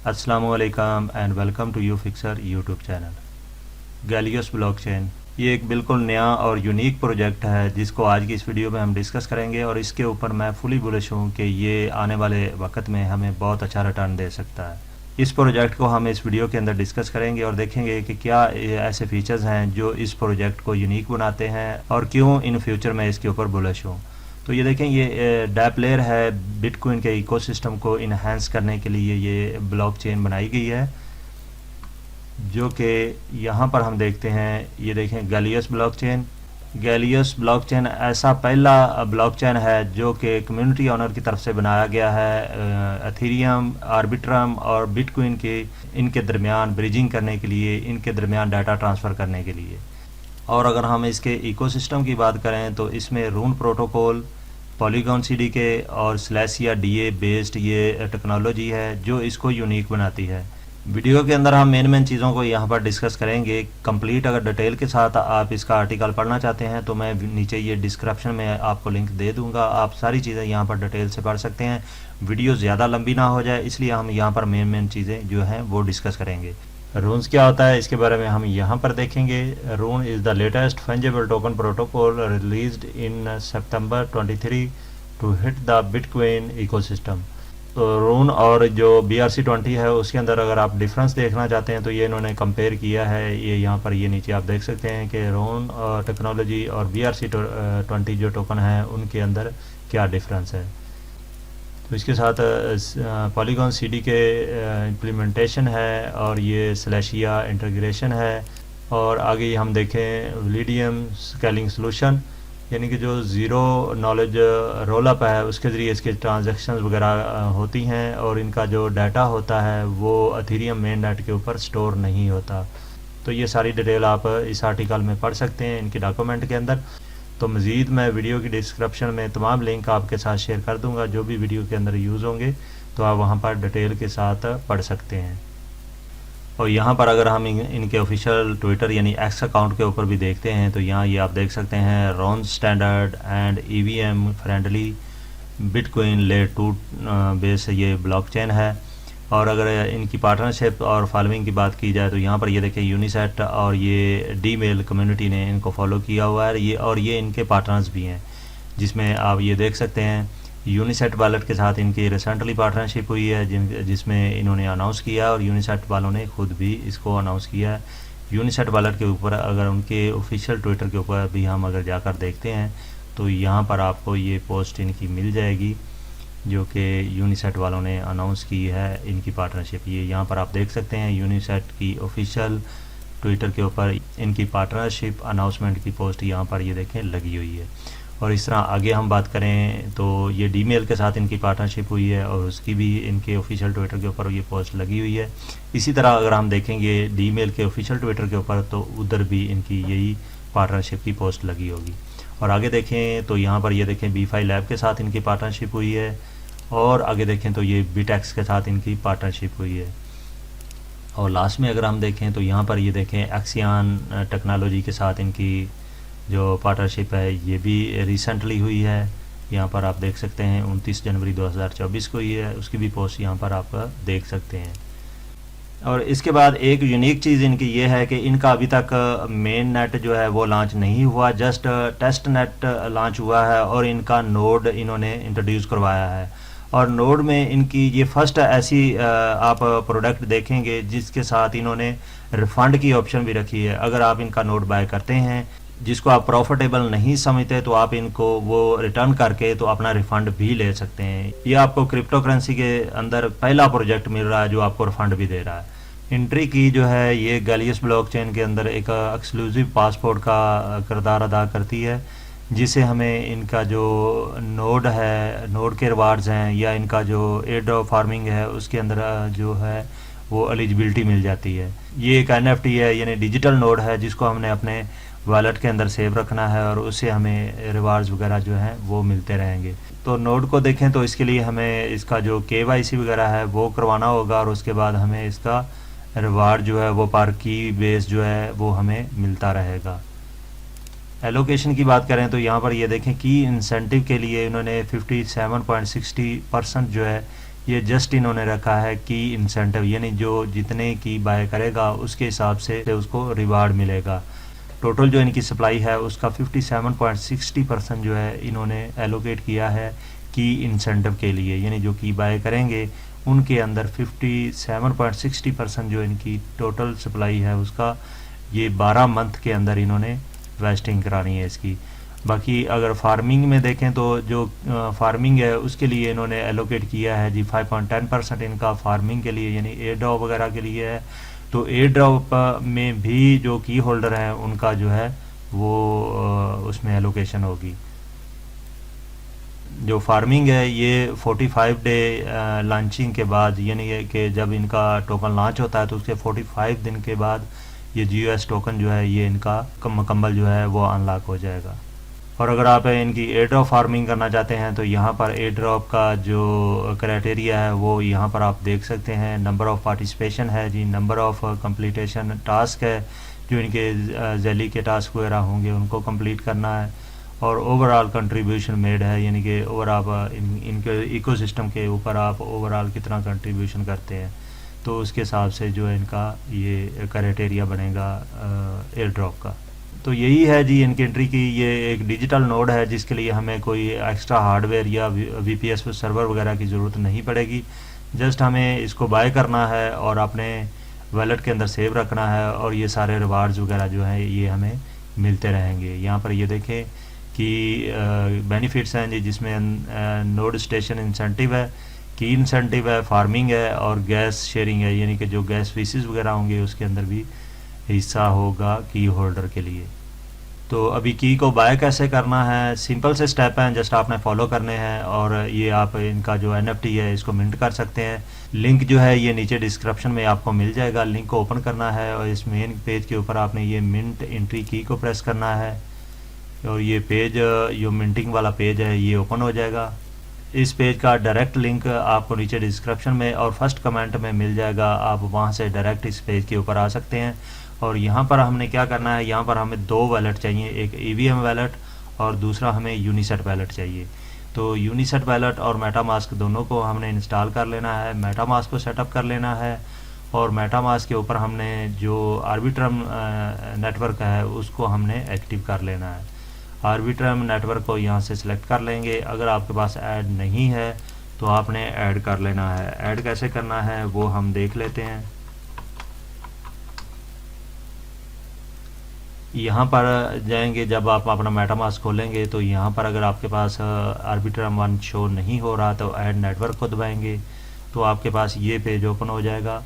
अस्सलामुअलैकुम and welcome to you fixer YouTube channel. गैलियस blockchain ये एक बिल्कुल नया और यूनिक प्रोजेक्ट है जिसको आज की इस वीडियो में हम डिस्कस करेंगे और इसके ऊपर मैं फुली बुलिश हूँ कि ये आने वाले वक्त में हमें बहुत अच्छा रिटर्न दे सकता है। इस प्रोजेक्ट को हम इस वीडियो के अंदर डिस्कस करेंगे और देखेंगे कि क्या ऐसे फीचर्स हैं जो इस प्रोजेक्ट को यूनिक बनाते हैं और क्यों इन फ्यूचर में इसके ऊपर बुलिश हूँ। तो ये देखें, ये डैपलेयर है, बिटकॉइन के इकोसिस्टम को इन्हांस करने के लिए ये ब्लॉकचेन बनाई गई है, जो कि यहाँ पर हम देखते हैं। ये देखें गैलियस ब्लॉकचेन। गैलियस ब्लॉकचेन ऐसा पहला ब्लॉकचेन है जो कि कम्युनिटी ओनर की तरफ से बनाया गया है एथेरियम, आर्बिट्रम और बिटकॉइन के इनके दरमियान ब्रिजिंग करने के लिए, इनके दरमियान डाटा ट्रांसफ़र करने के लिए। और अगर हम इसके इकोसिस्टम की बात करें तो इसमें रून प्रोटोकॉल, पॉलीगॉन सीडीके और स्लैशिया डीए बेस्ड ये टेक्नोलॉजी है जो इसको यूनिक बनाती है। वीडियो के अंदर हम मेन चीज़ों को यहाँ पर डिस्कस करेंगे कंप्लीट। अगर डिटेल के साथ आप इसका आर्टिकल पढ़ना चाहते हैं तो मैं नीचे ये डिस्क्रिप्शन में आपको लिंक दे दूँगा, आप सारी चीज़ें यहाँ पर डिटेल से पढ़ सकते हैं। वीडियो ज़्यादा लंबी ना हो जाए इसलिए हम यहाँ पर मेन चीज़ें जो हैं वो डिस्कस करेंगे। रून्स क्या होता है इसके बारे में हम यहाँ पर देखेंगे। Rune is the latest fungible token protocol released in September 23 to hit the Bitcoin ecosystem. तो रून और जो BRC20 है उसके अंदर अगर आप डिफरेंस देखना चाहते हैं तो ये इन्होंने कंपेयर किया है। ये यहाँ पर ये नीचे आप देख सकते हैं कि रून टेक्नोलॉजी और BRC20 जो टोकन है उनके अंदर क्या डिफरेंस है। तो इसके साथ पॉलीगॉन सीडी के इम्प्लीमेंटेशन है और ये स्लैशिया इंटीग्रेशन है। और आगे हम देखें वलीडियम स्केलिंग सोल्यूशन, यानी कि जो ज़ीरो नॉलेज रोलअप है उसके ज़रिए इसके ट्रांजैक्शंस वगैरह होती हैं और इनका जो डाटा होता है वो एथेरियम मेन नेट के ऊपर स्टोर नहीं होता। तो ये सारी डिटेल आप इस आर्टिकल में पढ़ सकते हैं इनके डॉक्यूमेंट के अंदर। तो मज़ीद मैं वीडियो की डिस्क्रिप्शन में तमाम लिंक आपके साथ शेयर कर दूंगा जो भी वीडियो के अंदर यूज़ होंगे, तो आप वहां पर डिटेल के साथ पढ़ सकते हैं। और यहाँ पर अगर हम इनके ऑफिशियल ट्विटर यानी एक्स अकाउंट के ऊपर भी देखते हैं तो यहाँ ये आप देख सकते हैं Ron standard and EVM friendly bitcoin layer 2 base ये ब्लॉकचेन है। और अगर इनकी पार्टनरशिप और फॉलोइंग की बात की जाए तो यहाँ पर ये देखें यूनिसेट और ये डीमेल कम्युनिटी ने इनको फॉलो किया हुआ है। ये इनके पार्टनर्स भी हैं, जिसमें आप ये देख सकते हैं यूनिसेट वॉलेट के साथ इनकी रिसेंटली पार्टनरशिप हुई है जिसमें इन्होंने अनाउंस किया और यूनिसेट वालों ने खुद भी इसको अनाउंस किया है। यूनिसेट वॉलेट के ऊपर अगर उनके ऑफिशियल ट्विटर के ऊपर भी हम अगर जाकर देखते हैं तो यहाँ पर आपको ये पोस्ट इनकी मिल जाएगी जो कि यूनिसेट वालों ने अनाउंस की है इनकी पार्टनरशिप। ये यहाँ पर आप देख सकते हैं यूनिसेट की ऑफिशियल ट्विटर के ऊपर इनकी पार्टनरशिप अनाउंसमेंट की पोस्ट यहाँ पर ये देखें लगी हुई है। और इस तरह आगे हम बात करें तो ये डीमेल के साथ इनकी पार्टनरशिप हुई है और उसकी भी इनके ऑफिशियल ट्विटर के ऊपर ये पोस्ट लगी हुई है। इसी तरह अगर हम देखेंगे डीमेल के ऑफिशियल ट्विटर के ऊपर तो उधर भी इनकी यही पार्टनरशिप की पोस्ट लगी होगी। और आगे देखें तो यहाँ पर ये देखें B5 लैब के साथ इनकी पार्टनरशिप हुई है और आगे देखें तो ये बिटेक्स के साथ इनकी पार्टनरशिप हुई है। और लास्ट में अगर हम देखें तो यहाँ पर ये देखें एक्सियन टेक्नोलॉजी के साथ इनकी जो पार्टनरशिप है ये भी रिसेंटली हुई है। यहाँ पर आप देख सकते हैं 29 जनवरी 2024 को ही है, उसकी भी पोस्ट यहाँ पर आप देख सकते हैं। और इसके बाद एक यूनिक चीज़ इनकी ये है कि इनका अभी तक मेन नेट जो है वो लॉन्च नहीं हुआ, जस्ट टेस्ट नेट लॉन्च हुआ है और इनका नोड इन्होंने इंट्रोड्यूस करवाया है। और नोड में इनकी ये फर्स्ट ऐसी आप प्रोडक्ट देखेंगे जिसके साथ इन्होंने रिफ़ंड की ऑप्शन भी रखी है। अगर आप इनका नोड बाय करते हैं जिसको आप प्रॉफिटेबल नहीं समझते तो आप इनको वो रिटर्न करके तो अपना रिफ़ंड भी ले सकते हैं। ये आपको क्रिप्टो करेंसी के अंदर पहला प्रोजेक्ट मिल रहा है जो आपको रिफ़ंड भी दे रहा है। एंट्री की जो है ये गैलियस ब्लॉकचेन के अंदर एक एक्सक्लूसिव पासपोर्ट का किरदार अदा करती है, जिसे हमें इनका जो नोड है, नोड के रिवार्ड्स हैं या इनका जो एयर ड्रॉप फार्मिंग है उसके अंदर जो है वो एलिजिबिलिटी मिल जाती है। ये एक NFT है यानी डिजिटल नोड है जिसको हमने अपने वॉलेट के अंदर सेव रखना है और उससे हमें रिवार्ड्स वगैरह जो हैं वो मिलते रहेंगे। तो नोड को देखें तो इसके लिए हमें इसका जो KYC वगैरह है वो करवाना होगा और उसके बाद हमें इसका रिवार्ड जो है वो पर की बेस जो है वो हमें मिलता रहेगा। एलोकेशन की बात करें तो यहाँ पर ये देखें कि इंसेंटिव के लिए इन्होंने 57.60% जो है ये जस्ट इन्होंने रखा है की इंसेंटिव, यानी जो जितने की बाय करेगा उसके हिसाब से उसको रिवार्ड मिलेगा। टोटल जो इनकी सप्लाई है उसका 57.60% जो है इन्होंने एलोकेट किया है की इंसेंटिव के लिए, यानी जो की बाय करेंगे उनके अंदर 57.60% जो इनकी टोटल सप्लाई है उसका ये 12 मंथ के अंदर इन्होंने वेस्टिंग करानी है इसकी। बाकी अगर फार्मिंग में देखें तो जो फार्मिंग है उसके लिए इन्होंने एलोकेट किया है जी 5.10% इनका फार्मिंग के लिए, यानी एयर ड्रॉप वगैरह के लिए है। तो एयर ड्रॉप में भी जो की होल्डर हैं उनका जो है वो उसमें एलोकेशन होगी। जो फार्मिंग है ये 45 डे लॉन्चिंग के बाद, यानी कि जब इनका टोकन लॉन्च होता है तो उसके 45 दिन के बाद ये GUS टोकन जो है ये इनका मुकम्मल जो है वो अनलॉक हो जाएगा। और अगर आप इनकी एयर ड्रॉप फार्मिंग करना चाहते हैं तो यहाँ पर एयर ड्रॉप का जो क्राइटेरिया है वो यहाँ पर आप देख सकते हैं। नंबर ऑफ़ पार्टिसिपेशन है जी, नंबर ऑफ़ कंप्लीटेशन टास्क है, जो इनके जैली के टास्क वगैरह होंगे उनको कंप्लीट करना है, और ओवरऑल कंट्रीब्यूशन मेड है, यानी कि ओवरऑल इनके इकोसिस्टम के ऊपर आप ओवरऑल कितना कंट्रीब्यूशन करते हैं, तो उसके हिसाब से जो है इनका ये क्राइटेरिया बनेगा एयर ड्रॉप का। तो यही है जी इनकी एंट्री की। ये एक डिजिटल नोड है जिसके लिए हमें कोई एक्स्ट्रा हार्डवेयर या VPS सर्वर वगैरह की ज़रूरत नहीं पड़ेगी। जस्ट हमें इसको बाय करना है और अपने वॉलेट के अंदर सेव रखना है, और ये सारे रिवार्ड्स वगैरह जो हैं ये हमें मिलते रहेंगे। यहाँ पर ये देखें कि बेनिफिट्स हैं जी, जिसमें नोड स्टेशन इंसेंटिव है, की इंसेंटिव है, फार्मिंग है और गैस शेयरिंग है, यानी कि जो गैस फीसिस वगैरह होंगे उसके अंदर भी हिस्सा होगा की होल्डर के लिए। तो अभी की को बाय कैसे करना है, सिंपल से स्टेप हैं, जस्ट आपने फॉलो करने हैं और ये आप इनका जो NFT है इसको मिंट कर सकते हैं। लिंक जो है ये नीचे डिस्क्रिप्शन में आपको मिल जाएगा। लिंक को ओपन करना है और इस मेन पेज के ऊपर आपने ये मिंट एंट्री की को प्रेस करना है, और ये पेज जो मिंटिंग वाला पेज है ये ओपन हो जाएगा। इस पेज का डायरेक्ट लिंक आपको नीचे डिस्क्रिप्शन में और फर्स्ट कमेंट में मिल जाएगा, आप वहां से डायरेक्ट इस पेज के ऊपर आ सकते हैं। और यहाँ पर हमने क्या करना है, यहाँ पर हमें 2 वैलेट चाहिए, एक EVM वैलेट और दूसरा हमें यूनिसेट वैलेट चाहिए। तो यूनिसेट वैलेट और मेटामास्क दोनों को हमने इंस्टॉल कर लेना है, मेटामास्क को सेटअप कर लेना है, और मेटामास्क के ऊपर हमने जो आर्बिट्रम नेटवर्क है उसको हमने एक्टिव कर लेना है। आर्बिट्रम नेटवर्क को यहाँ से सिलेक्ट कर लेंगे। अगर आपके पास ऐड नहीं है तो आपने ऐड कर लेना है। ऐड कैसे करना है वो हम देख लेते हैं। यहाँ पर जाएंगे, जब आप अपना मेटामास्क खोलेंगे तो यहाँ पर अगर आपके पास आर्बिट्रम 1 शो नहीं हो रहा तो ऐड नेटवर्क को दबाएंगे तो आपके पास ये पेज ओपन हो जाएगा।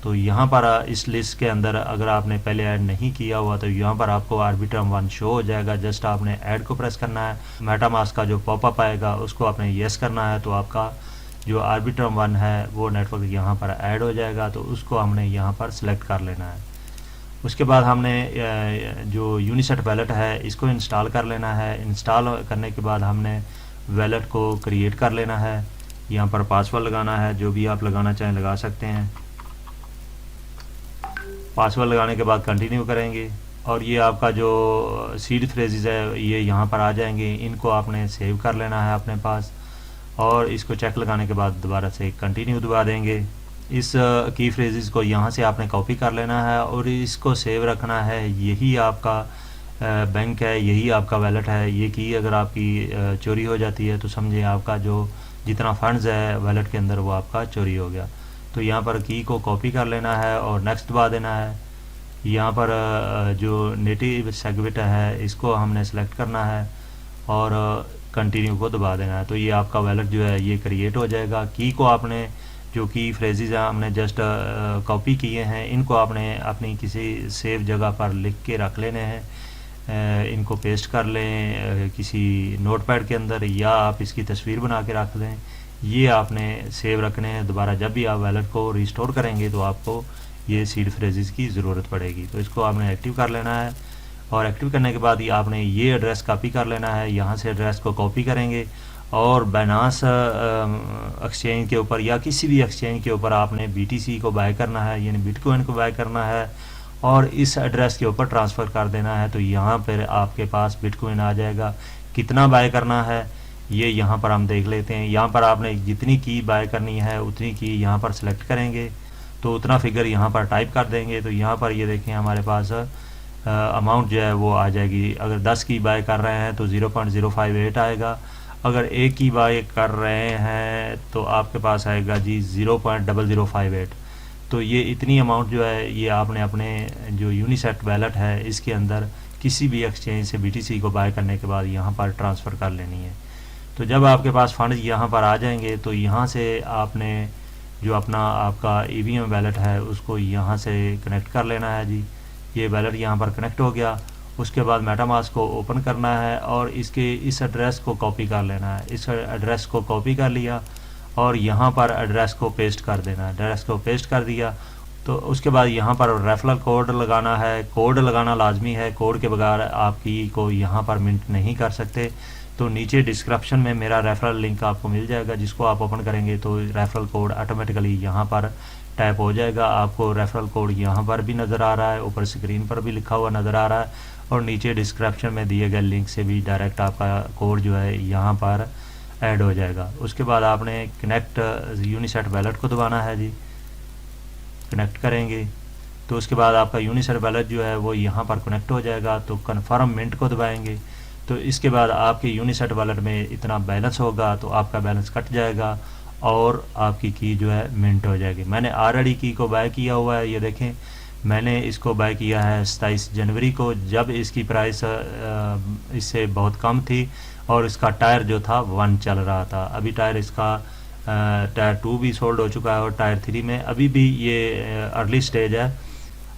तो यहाँ पर इस लिस्ट के अंदर अगर आपने पहले ऐड नहीं किया हुआ तो यहाँ पर आपको आर्बिट्रम 1 शो हो जाएगा। जस्ट आपने ऐड को प्रेस करना है, मेटामास्क का जो पॉपअप आएगा उसको आपने येस करना है, तो आपका जो आर्बिट्रम 1 है वो नेटवर्क यहाँ पर ऐड हो जाएगा। तो उसको हमने यहाँ पर सिलेक्ट कर लेना है। उसके बाद हमने जो यूनिसेट वैलेट है इसको इंस्टॉल कर लेना है। इंस्टॉल करने के बाद हमने वैलेट को क्रिएट कर लेना है। यहाँ पर पासवर्ड लगाना है, जो भी आप लगाना चाहें लगा सकते हैं। पासवर्ड लगाने के बाद कंटिन्यू करेंगे, और ये आपका जो सीड फ्रेजेस है ये यहाँ पर आ जाएंगे। इनको आपने सेव कर लेना है अपने पास, और इसको चेक लगाने के बाद दोबारा से कंटिन्यू दबा देंगे। इस की फ्रेजेस को यहाँ से आपने कॉपी कर लेना है और इसको सेव रखना है। यही आपका बैंक है, यही आपका वैलेट है। ये की अगर आपकी चोरी हो जाती है तो समझे आपका जो जितना फंड्स है वैलेट के अंदर वो आपका चोरी हो गया। तो यहाँ पर की को कॉपी कर लेना है और नेक्स्ट दबा देना है। यहाँ पर जो नेटिव सेगमेंट है इसको हमने सेलेक्ट करना है और कंटिन्यू को दबा देना है। तो ये आपका वैलेट जो है ये क्रिएट हो जाएगा। की को आपने जो की फ्रेजेस हैं हमने जस्ट कॉपी किए हैं, इनको आपने अपनी किसी सेव जगह पर लिख के रख लेने हैं। इनको पेस्ट कर लें किसी नोटपैड के अंदर, या आप इसकी तस्वीर बना के रख लें। ये आपने सेव रखने हैं। दोबारा जब भी आप वैलेट को रिस्टोर करेंगे तो आपको ये सीड फ्रेजेस की ज़रूरत पड़ेगी। तो इसको आपने एक्टिव कर लेना है, और एक्टिव करने के बाद आपने ये एड्रेस कॉपी कर लेना है। यहाँ से एड्रेस को कॉपी करेंगे और बाइनेंस एक्सचेंज के ऊपर या किसी भी एक्सचेंज के ऊपर आपने BTC को बाय करना है, यानी बिटकॉइन को बाय करना है, और इस एड्रेस के ऊपर ट्रांसफ़र कर देना है। तो यहाँ पर आपके पास बिटकॉइन आ जाएगा। कितना बाय करना है ये यहाँ पर हम देख लेते हैं। यहाँ पर आपने जितनी की बाय करनी है उतनी की यहाँ पर सिलेक्ट करेंगे तो उतना फिगर यहाँ पर टाइप कर देंगे। तो यहाँ पर ये देखें हमारे पास अमाउंट जो है वो आ जाएगी। अगर 10 की बाय कर रहे हैं तो 0.058 आएगा। अगर एक की बाय कर रहे हैं तो आपके पास आएगा जी 0.0058। तो ये इतनी अमाउंट जो है ये आपने अपने जो यूनिसेट वैलेट है इसके अंदर किसी भी एक्सचेंज से BTC को बाय करने के बाद यहाँ पर ट्रांसफ़र कर लेनी है। तो जब आपके पास फंड यहाँ पर आ जाएंगे तो यहाँ से आपने जो अपना आपका EVM वैलेट है उसको यहाँ से कनेक्ट कर लेना है जी। ये वैलेट यहाँ पर कनेक्ट हो गया। उसके बाद मेटामास्क को ओपन करना है और इसके इस एड्रेस को कॉपी कर लेना है। इस एड्रेस को कॉपी कर लिया और यहाँ पर एड्रेस को पेस्ट कर देना है। एड्रेस को पेस्ट कर दिया तो उसके बाद यहाँ पर रेफरल कोड लगाना है। कोड लगाना लाजमी है, कोड के बगैर आप की को यहाँ पर मिंट नहीं कर सकते। तो नीचे डिस्क्रिप्शन में मेरा रेफरल लिंक आपको मिल जाएगा, जिसको आप ओपन करेंगे तो रेफरल कोड ऑटोमेटिकली यहाँ पर टाइप हो जाएगा। आपको रेफरल कोड यहाँ पर भी नज़र आ रहा है, ऊपर स्क्रीन पर भी लिखा हुआ नज़र आ रहा है और नीचे डिस्क्रिप्शन में दिए गए लिंक से भी डायरेक्ट आपका कोड जो है यहाँ पर ऐड हो जाएगा। उसके बाद आपने कनेक्ट यूनिसेट वैलेट को दबाना है जी। कनेक्ट करेंगे तो उसके बाद आपका यूनिसेट वैलेट जो है वो यहाँ पर कनेक्ट हो जाएगा। तो कन्फर्म मिंट को दबाएंगे तो इसके बाद आपके यूनिसेट वैलेट में इतना बैलेंस होगा तो आपका बैलेंस कट जाएगा और आपकी की जो है मिंट हो जाएगी। मैंने ऑलरेडी की को बाय किया हुआ है। ये देखें मैंने इसको बाय किया है 27 जनवरी को, जब इसकी प्राइस इससे बहुत कम थी और इसका टायर जो था 1 चल रहा था। अभी टायर इसका टायर 2 भी सोल्ड हो चुका है और टायर 3 में अभी भी ये अर्ली स्टेज है।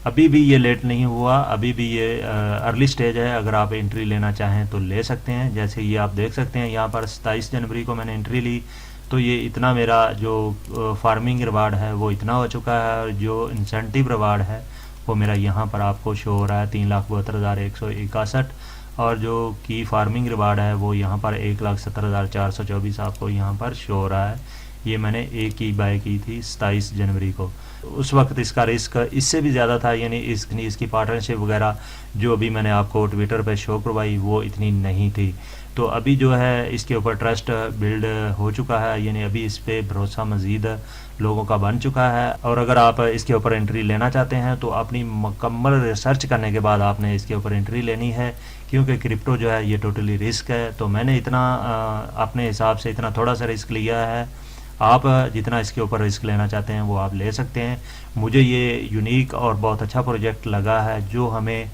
अभी भी ये लेट नहीं हुआ, अभी भी ये अर्ली स्टेज है। अगर आप एंट्री लेना चाहें तो ले सकते हैं। जैसे ये आप देख सकते हैं यहाँ पर 27 जनवरी को मैंने एंट्री ली तो ये इतना मेरा जो फार्मिंग रिवार्ड है वो इतना हो चुका है और जो इंसेंटिव रिवार्ड है वो मेरा यहाँ पर आपको शो हो रहा है 3,72,161 और जो की फार्मिंग रिवार्ड है वो यहाँ पर 1,70,424 आपको यहाँ पर शो हो रहा है। ये मैंने एक की बाय की थी 27 जनवरी को। उस वक्त इसका रिस्क इससे भी ज़्यादा था, यानी इसकी पार्टनरशिप वगैरह जो अभी मैंने आपको ट्विटर पे शो करवाई वो इतनी नहीं थी। तो अभी जो है इसके ऊपर ट्रस्ट बिल्ड हो चुका है, यानी अभी इस पर भरोसा मज़ीद लोगों का बन चुका है। और अगर आप इसके ऊपर एंट्री लेना चाहते हैं तो अपनी मुकम्मल रिसर्च करने के बाद आपने इसके ऊपर एंट्री लेनी है, क्योंकि क्रिप्टो जो है ये टोटली रिस्क है। तो मैंने इतना अपने हिसाब से इतना थोड़ा सा रिस्क लिया है। आप जितना इसके ऊपर रिस्क लेना चाहते हैं वो आप ले सकते हैं। मुझे ये यूनिक और बहुत अच्छा प्रोजेक्ट लगा है जो हमें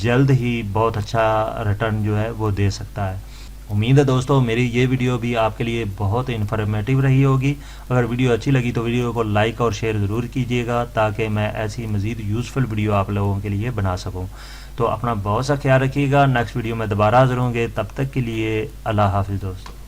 जल्द ही बहुत अच्छा रिटर्न जो है वो दे सकता है। उम्मीद है दोस्तों मेरी ये वीडियो भी आपके लिए बहुत इन्फॉर्मेटिव रही होगी। अगर वीडियो अच्छी लगी तो वीडियो को लाइक और शेयर ज़रूर कीजिएगा ताकि मैं ऐसी मज़ीद यूज़फुल वीडियो आप लोगों के लिए बना सकूं। तो अपना बहुत सा ख्याल रखिएगा। नेक्स्ट वीडियो में दोबारा हाज़िर होंगे, तब तक के लिए अल्लाह हाफ़िज़ दोस्तों।